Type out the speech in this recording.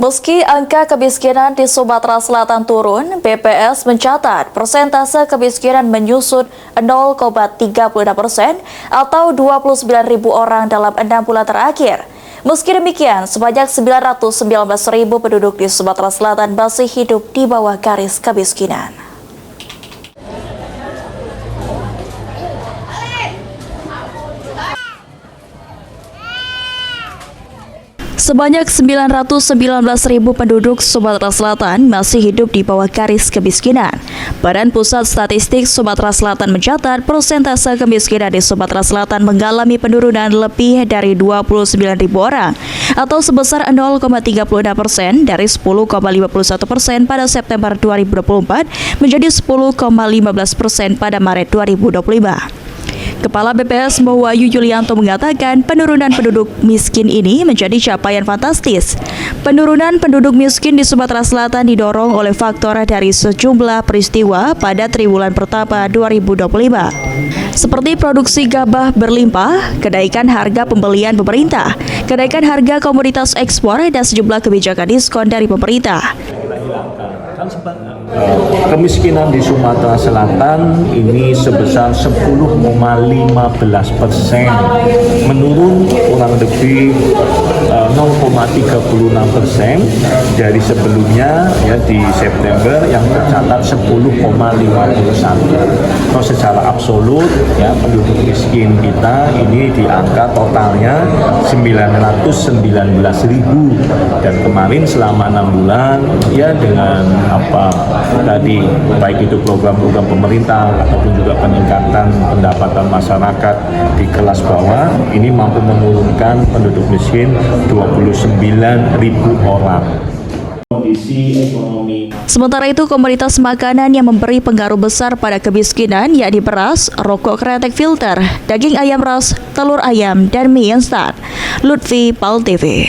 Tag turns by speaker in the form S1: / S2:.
S1: Meski angka kemiskinan di Sumatera Selatan turun, BPS mencatat persentase kemiskinan menyusut 0,36% atau 29.000 orang dalam 6 bulan terakhir. Meski demikian, sebanyak 919.000 penduduk di Sumatera Selatan masih hidup di bawah garis kemiskinan. Sebanyak 919.000 penduduk Sumatera Selatan masih hidup di bawah garis kemiskinan. Badan Pusat Statistik Sumatera Selatan mencatat persentase kemiskinan di Sumatera Selatan mengalami penurunan lebih dari 29.000 orang atau sebesar 0,36% dari 10,51% pada September 2024 menjadi 10,15% pada Maret 2025. Kepala BPS Wahyu Yulianto mengatakan penurunan penduduk miskin ini menjadi capaian fantastis. Penurunan penduduk miskin di Sumatera Selatan didorong oleh faktor dari sejumlah peristiwa pada triwulan pertama 2025. Seperti produksi gabah berlimpah, kenaikan harga pembelian pemerintah, kenaikan harga komoditas ekspor, dan sejumlah kebijakan diskon dari pemerintah.
S2: Kemiskinan di Sumatera Selatan ini sebesar 10,15%, menurun kurang lebih 0,36% dari sebelumnya ya di September yang tercatat 10,51. Kalau secara absolut ya penduduk miskin kita ini di angka totalnya 919.000 dan kemarin selama 6 bulan ya dengan tadi baik itu program-program pemerintah ataupun juga peningkatan pendapatan masyarakat di kelas bawah ini mampu menurunkan penduduk miskin 29.000 orang. Kondisi ekonomi.
S1: Sementara itu, komoditas makanan yang memberi pengaruh besar pada kemiskinan yakni beras, rokok kretek filter, daging ayam ras, telur ayam, dan mie instan. Lutfi, PAL TV.